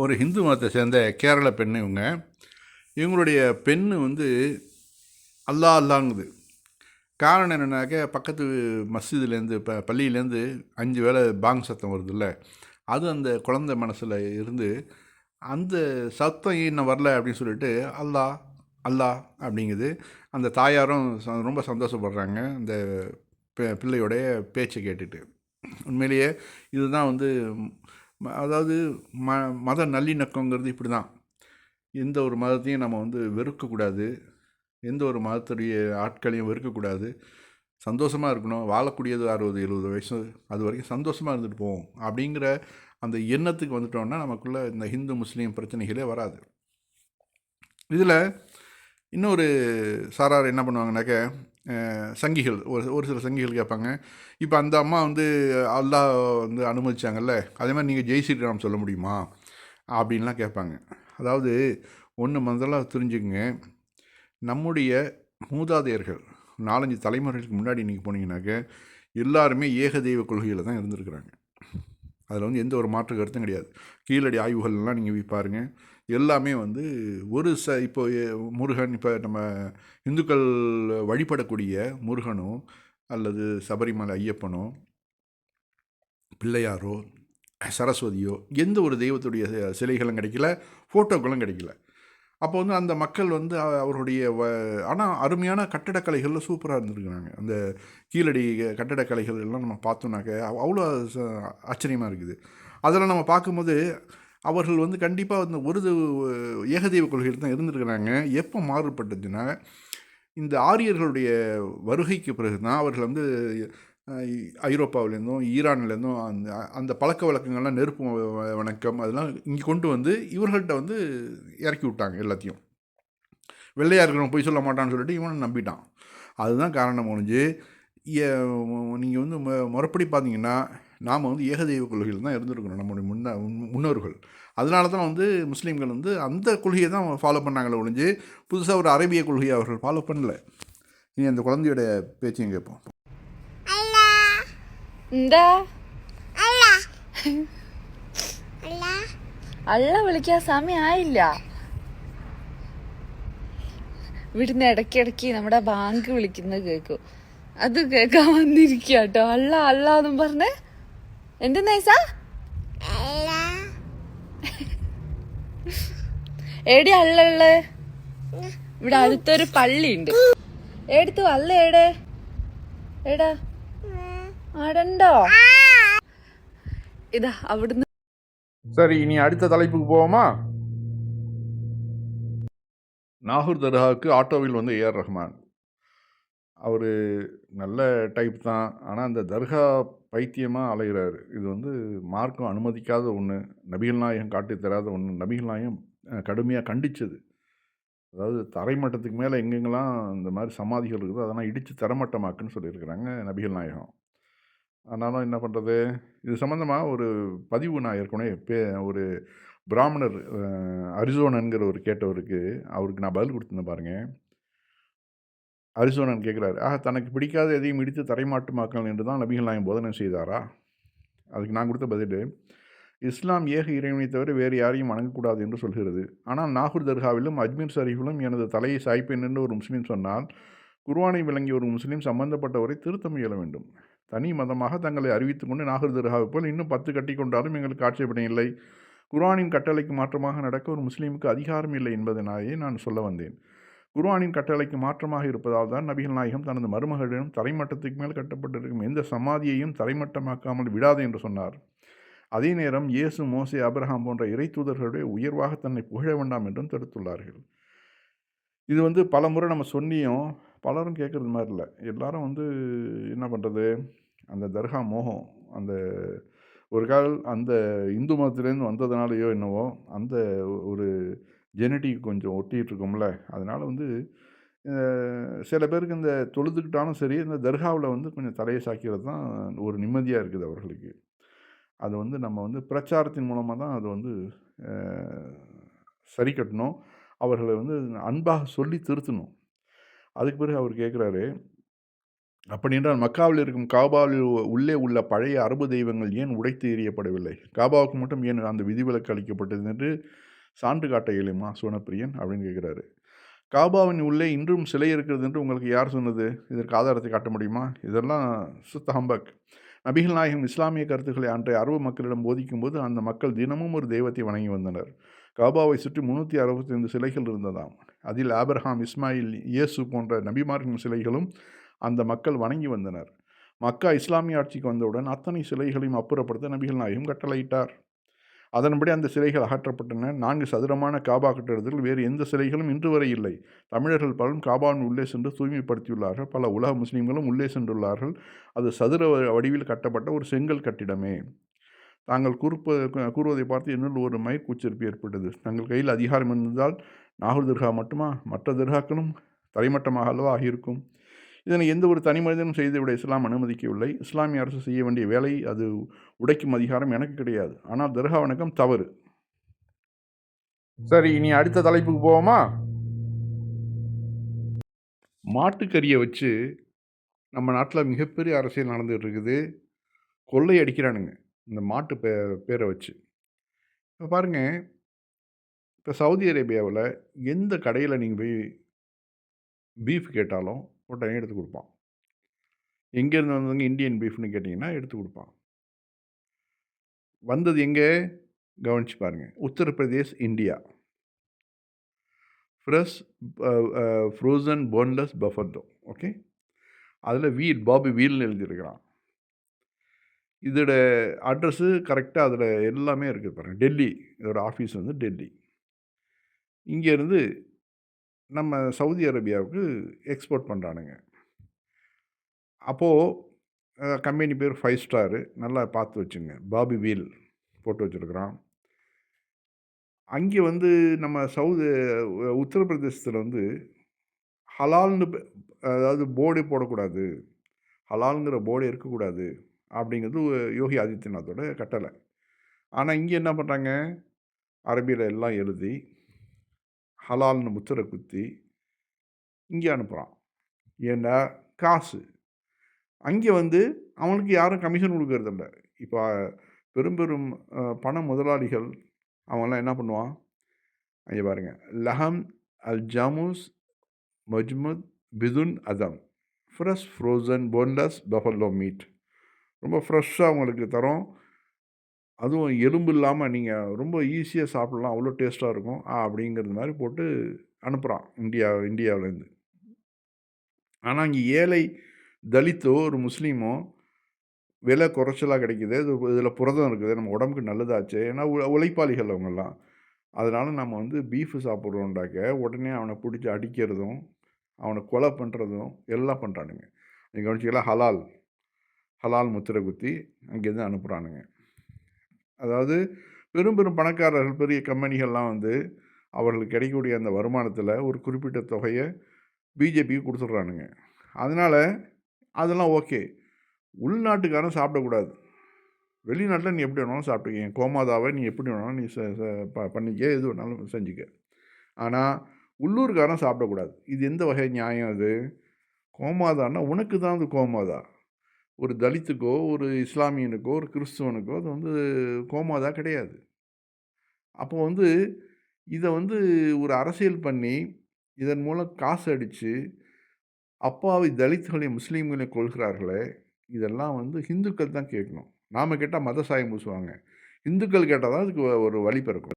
ஒரு ஹிந்து மதத்தை சேர்ந்த கேரள பெண் இவங்களுடைய பெண்ணு அல்லா அல்லாங்குது. காரணம் என்னென்னாக்க பக்கத்து மஸ்ஜிதுலேருந்து பள்ளியிலேருந்து 5 வேளை பாங் சத்தம் வருதுல்ல, அது அந்த குழந்தை மனசில் இருந்து அந்த சத்தம் இன்னும் வரல அப்படின்னு சொல்லிட்டு அல்லா அல்லா அப்படிங்குது. அந்த தாயாரும் ரொம்ப சந்தோஷப்படுறாங்க அந்த பிள்ளையோடைய பேச்சை கேட்டுட்டு. உண்மையிலேயே இதுதான் அதாவது மத நல்லிணக்கங்கிறது இப்படி தான். எந்த ஒரு மதத்தையும் நம்ம வெறுக்கக்கூடாது, எந்த ஒரு மதத்துடைய ஆட்களையும் வெறுக்கக்கூடாது. சந்தோஷமாக இருக்கணும், வாழக்கூடியது 60-70 வயசு, அது வரைக்கும் சந்தோஷமாக இருந்துட்டு போவோம் அப்படிங்கிற அந்த எண்ணத்துக்கு வந்துட்டோம்னா நமக்குள்ளே இந்த ஹிந்து முஸ்லீம் பிரச்சனைகளே வராது. இதில் இன்னொரு சாரார் என்ன பண்ணுவாங்கனாக்க, சங்கிகள் ஒரு ஒரு சில சங்கிகள் கேட்பாங்க, இப்போ அந்த அம்மா அல்லாஹ் அனுமதிச்சாங்கல்ல, அதே மாதிரி நீங்கள் ஜெய் ஸ்ரீராம் சொல்ல முடியுமா அப்படின்லாம் கேட்பாங்க. அதாவது ஒன்று முதல்ல தெரிஞ்சுக்குங்க, நம்முடைய மூதாதையர்கள் 4-5 தலைமுறைகளுக்கு முன்னாடி நீங்கள் போனீங்கன்னாக்க எல்லாருமே ஏகதெய்வ கொள்கையில் தான் இருந்திருக்கிறாங்க. அதில் எந்த ஒரு மாற்று கருத்தும் கிடையாது. கீழடி ஆய்வுகள்லாம் நீங்கள் போய் பாருங்கள், எல்லாமே ஒரு இப்போ முருகன், இப்போ நம்ம இந்துக்கள் வழிபடக்கூடிய முருகனோ அல்லது சபரிமலை ஐயப்பனோ பிள்ளையாரோ சரஸ்வதியோ எந்த ஒரு தெய்வத்துடைய சிலைகளும் கிடைக்கல, ஃபோட்டோக்களும் கிடைக்கல. அப்போ அந்த மக்கள் அவருடைய ஆனால் அருமையான கட்டடக்கலைகளில் சூப்பராக இருந்திருக்கிறாங்க. அந்த கீழடி கட்டடக்கலைகள் எல்லாம் நம்ம பார்த்தோன்னாக்க அவ்வளோ ஆச்சரியமாக இருக்குது. அதெல்லாம் நம்ம பார்க்கும்போது அவர்கள் கண்டிப்பாக ஒரு ஏகதெய்வ கொள்கையில் தான் இருந்திருக்கிறாங்க. எப்போ மாறுபட்டதுன்னா, இந்த ஆரியர்களுடைய வருகைக்கு பிறகு தான் அவர்கள் ஐரோப்பாவிலேருந்தும் ஈரான்லேருந்தும் அந்த அந்த பழக்க வழக்கங்கள்லாம், நெருப்பு வணக்கம், அதெல்லாம் இங்கே கொண்டு இவர்கள்ட்ட இறக்கி விட்டாங்க எல்லாத்தையும். வெள்ளையார்கள் பொய் சொல்ல மாட்டான்னு சொல்லிட்டு இவனை நம்பிட்டான். அதுதான் காரணம் ஒழிஞ்சு, நீங்கள் முறைப்படி பார்த்தீங்கன்னா நாம் ஏகதெய்வ கொள்கையில் தான் இருந்திருக்கணும் நம்முடைய முன்னோர்கள். அதனால தான் முஸ்லீம்கள் அந்த கொள்கையை தான் ஃபாலோ பண்ணாங்களே ஒழிஞ்சு புதுசாக ஒரு அரேபிய கொள்கையை அவர்கள் ஃபாலோ பண்ணல. இனி அந்த குழந்தையோட பேச்சையும் கேட்போம். അള്ള വിളിക്കാൻ സമയം ആയില്ല. ഇവിടുന്ന് ഇടയ്ക്കിടയ്ക്ക് നമ്മുടെ ബാങ്ക് വിളിക്കുന്നത് കേൾക്കും. അത് കേൾക്കാൻ വന്നിരിക്കുക കേട്ടോ. അള്ള അള്ള എന്നും പറഞ്ഞ് എന്റെ നൈസ എടി അള്ള ഇവിടെ അടുത്തൊരു പള്ളി ഉണ്ട്. എടുത്തു അല്ല എടേ എടാ ആടണ്ടോ ഇതാ അവിടുന്ന്. சரி, இனி அடுத்த தலைப்புக்கு போவோமா? நாகூர் தர்காவுக்கு ஆட்டோவில் ஏஆர் ரஹ்மான். அவர் நல்ல டைப் தான், ஆனால் அந்த தர்கா பைத்தியமாக அலைகிறாரு. இது மார்க்கம் அனுமதிக்காத ஒன்று, நபிகள் நாயகம் காட்டி தராத ஒன்று. நபிகள் நாயகம் கடுமையாக கண்டித்தது. அதாவது தரைமட்டத்துக்கு மேலே எங்கெங்கெல்லாம் இந்த மாதிரி சமாதிகள் இருக்குதோ அதெல்லாம் இடித்து தரமட்டமாக்குன்னு சொல்லியிருக்கிறாங்க நபிகள் நாயகம். ஆனாலும் என்ன பண்ணுறது, இது சம்மந்தமாக ஒரு பதிவு நான் ஏற்கனவே ஒரு பிராமணர் அரிசோனன்கிற ஒரு கேட்டவருக்கு அவருக்கு நான் பதில் கொடுத்துருந்தேன் பாருங்கள். அரிசோனன் கேட்குறாரு, தனக்கு பிடிக்காத எதையும் இடித்து தரைமாட்டுமாக்கல் என்று தான் நபிகள் நாயகம் போதனை செய்தாரா? அதுக்கு நான் கொடுத்த பதில், இஸ்லாம் ஏக இறைவனை தவிர வேறு யாரையும் வணங்கக்கூடாது என்று சொல்கிறது. ஆனால் நாகூர் தர்காவிலும் அஜ்மீர் ஷரீஃபிலும் எனது தலையை சாய்ப்பேன் என்று ஒரு முஸ்லீம் சொன்னால், குர்ஆனை விளங்கிய ஒரு முஸ்லீம் சம்பந்தப்பட்டவரை திருத்த முயல வேண்டும். தனி மதமாக தங்களை அறிவித்துக் கொண்டு நாகூர் தர்காவை போல் இன்னும் 10 கட்டி கொண்டாலும் எங்களுக்கு ஆட்சேபனை இல்லை. குர்ஆனின் கட்டளைக்கு மாற்றமாக நடக்க ஒரு முஸ்லீமுக்கு அதிகாரம் இல்லை என்பதனாலேயே நான் சொல்ல வந்தேன். குர்ஆனின் கட்டளைக்கு மாற்றமாக இருப்பதால் தான் நபிகள் நாயகம் தனது மருமகளிடம் தரைமட்டத்துக்கு மேல் கட்டப்பட்டிருக்கும் எந்த சமாதியையும் தரைமட்டமாக்காமல் விடாது என்று சொன்னார். அதே நேரம் இயேசு, மோசே, ஆபிரகாம் போன்ற இறை தூதர்களுடைய உயர்வாக தன்னை புகழ வேண்டாம் என்றும் தடுத்துள்ளார்கள். இது பல முறை நம்ம சொன்னியும் பலரும் கேட்குறது மாதிரி இல்லை. எல்லாரும் என்ன பண்ணுறது, அந்த தர்கா மோகம், அந்த ஒரு அந்த இந்து மதத்துலேருந்து வந்ததுனாலையோ என்னவோ அந்த ஒரு ஜெனட்டிக் கொஞ்சம் ஒட்டிகிட்ருக்கோம்ல, அதனால் சில பேருக்கு இந்த தொழுதுக்கிட்டாலும் சரி, இந்த தர்காவில் கொஞ்சம் தலையை சாக்கிறது தான் ஒரு நிம்மதியாக இருக்குது அவர்களுக்கு. அது நம்ம பிரச்சாரத்தின் மூலமாக தான் அது சரி கட்டணும். அவர்களை அன்பாக சொல்லி திருத்தணும். அதுக்கு பிறகு அவர் கேட்குறாரு, அப்படி என்றால் மக்காவில் இருக்கும் காபாவில் உள்ளே உள்ள பழைய அரபு தெய்வங்கள் ஏன் உடைத்து எறியப்படவில்லை? காபாவுக்கு மட்டும் ஏன் அந்த விதிவிலக்கு அளிக்கப்பட்டது என்று சான்று காட்ட இயலுமா சோனப்பிரியன் அப்படின்னு கேட்குறாரு. காபாவின் உள்ளே இன்றும் சிலை இருக்கிறது என்று உங்களுக்கு யார் சொன்னது? இதற்கு ஆதாரத்தை காட்ட முடியுமா? இதெல்லாம் சுத்த ஹம்பக். நபிகள் நாயகம் இஸ்லாமிய கருத்துக்களை அன்றைய அரபு மக்களிடம் போதிக்கும்போது அந்த மக்கள் தினமும் ஒரு தெய்வத்தை வணங்கி வந்தனர். காபாவை சுற்றி 365 சிலைகள் இருந்ததாம். அதில் ஆபிரகாம், இஸ்மாயில், இயேசு போன்ற நபிமார்களின் சிலைகளும் அந்த மக்கள் வணங்கி வந்தனர். மக்கா இஸ்லாமிய ஆட்சிக்கு வந்தவுடன் அத்தனை சிலைகளையும் அப்புறப்படுத்த நபிகள் நாயகம் கட்டளையிட்டார். அதன்படி அந்த சிலைகள் அகற்றப்பட்டன. 4 சதுரமான காபா கட்டிடத்தில் வேறு எந்த சிலைகளும் இன்று வரை இல்லை. தமிழர்கள் பலரும் காபாவின் உள்ளே சென்று தூய்மைப்படுத்தியுள்ளார்கள். பல உலக முஸ்லீம்களும் உள்ளே சென்றுள்ளார்கள். அது சதுர வடிவில் கட்டப்பட்ட ஒரு செங்கல் கட்டிடமே. தாங்கள் கூறுவதை பார்த்து என்னுள் ஒரு மயக்கூச்சரிப்பு ஏற்பட்டது. தங்கள் கையில் அதிகாரம் இருந்தால் நாகூர் தர்கா மட்டுமா? மற்ற தர்காக்களும் தரைமட்டமாக அல்லவா ஆகியிருக்கும். இதனை எந்த ஒரு தனி மனிதனும் செய்துவிட இஸ்லாம் அனுமதிக்கவில்லை. இஸ்லாமிய அரசு செய்ய வேண்டிய வேலை அது உடைக்கும் அதிகாரம் எனக்கு கிடையாது. ஆனால் தர்கா வணக்கம் தவறு. சரி, இனி அடுத்த தலைப்புக்கு போவோமா? மாட்டுக்கறியை வச்சு நம்ம நாட்டில் மிகப்பெரிய அரசியல் நடந்துகிட்டு இருக்குது. கொள்ளை அடிக்கிறானுங்க இந்த மாட்டு பேரை வச்சு. இப்போ பாருங்கள், இப்போ சவுதி அரேபியாவில் எந்த கடையில் நீங்கள் போய் பீஃப் கேட்டாலும் உடனே எடுத்து கொடுப்பான். எங்கேருந்து வந்தவங்க இந்தியன் பீஃப்னு கேட்டிங்கன்னா எடுத்து கொடுப்பான். வந்தது எங்கே கவனித்து பாருங்கள். Uttar Pradesh, India. Fresh frozen boneless buffalo. Okay, அதில் வீல், பாபி வீல்னு எழுதியிருக்கிறான். இதோட அட்ரஸ்ஸு கரெக்டாக அதில் எல்லாமே இருக்குது பாருங்கள். டெல்லி, இதோட ஆஃபீஸ் வந்து டெல்லி. இங்கேருந்து நம்ம சவுதி அரேபியாவுக்கு எக்ஸ்போர்ட் பண்ணுறானுங்க. அப்போது கம்பெனி பேர் 5 ஸ்டாரு, நல்லா பார்த்து வச்சுங்க. பாபி வீல் போட்டு வச்சுருக்குறான். அங்கே வந்து நம்ம உத்தரப்பிரதேசத்தில் வந்து ஹலால்னு அதாவது போர்டே போடக்கூடாது, ஹலாலுங்கிற போர்டே இருக்கக்கூடாது அப்படிங்கிறது யோகி ஆதித்யநாத்தோட கட்டளை. ஆனால் இங்கே என்ன பண்ணுறாங்க, அரபியில் எல்லாம் எழுதி ஹலால்னு முத்திரை குத்தி இங்கே அனுப்புகிறான். ஏன்னா காசு. அங்கே வந்து அவனுக்கு யாரும் கமிஷன் கொடுக்கறதில்ல. இப்போ பெரும் பெரும் பண முதலாளிகள் அவங்கெல்லாம் என்ன பண்ணுவான், அங்கே பாருங்கள், லஹம் அல் ஜாமுஸ் மஜ்முத் பிதுன் அதம் fresh frozen boneless buffalo meat. ரொம்ப ஃப்ரெஷ்ஷாக உங்களுக்கு தரோம், அதுவும் எலும்பு இல்லாமல் நீங்கள் ரொம்ப ஈஸியாக சாப்பிட்லாம், அவ்வளோ டேஸ்ட்டாக இருக்கும் அப்படிங்கிறது மாதிரி போட்டு அனுப்புகிறான் இந்தியாவிலேருந்து. ஆனால் இங்கே ஏழை தலித்தோ ஒரு முஸ்லீமோ விலை குறைச்சலாக கிடைக்கிது, இதில் புரதம் இருக்குது, நம்ம உடம்புக்கு நல்லதாச்சு, ஏன்னா உழைப்பாளிகள் அவங்கெல்லாம். அதனால் நம்ம வந்து பீஃபு சாப்பிட்றோண்டாக்க உடனே அவனை பிடிச்சி அடிக்கிறதும் அவனை கொலை பண்ணுறதும் எல்லாம் பண்ணுறானுங்க. நீங்கள் கவனிச்சிக்கலாம், ஹலால் முத்திரை குத்தி அங்கேருந்து அனுப்புகிறானுங்க. அதாவது பெரும் பெரும் பணக்காரர்கள், பெரிய கம்பெனிகள்லாம் வந்து அவர்களுக்கு கிடைக்கக்கூடிய அந்த வருமானத்தில் ஒரு குறிப்பிட்ட தொகையை பிஜேபிக்கு கொடுத்துட்றானுங்க. அதனால் அதெல்லாம் ஓகே. உள்நாட்டுக்காரன் சாப்பிடக்கூடாது. வெளிநாட்டில் நீ எப்படி வேணாலும் சாப்பிட்டுக்க, கோமாதாவை நீ எப்படி வேணாலும் நீ பண்ணிக்க, எது வேணாலும் செஞ்சுக்க. ஆனால் உள்ளூர்காரன் சாப்பிடக்கூடாது. இது எந்த வகை நியாயம்? அது கோமாதான்னா உனக்கு தான் அது கோமாதா. ஒரு தலித்துக்கோ, ஒரு இஸ்லாமியனுக்கோ, ஒரு கிறிஸ்துவனுக்கோ அது வந்து கோமாதா கிடையாது. அப்போ வந்து இதை வந்து ஒரு அரசியல் பண்ணி இதன் மூலம் காசு அடித்து அப்பாவி தலித்துகளையும் முஸ்லீம்களையும் கொள்கிறார்களே, இதெல்லாம் வந்து ஹிந்துக்கள் தான் கேட்கணும். நாம் கேட்டால் மத சாயம் பூசுவாங்க. இந்துக்கள் கேட்டால் தான் அதுக்கு ஒரு வழி பிறக்கும்.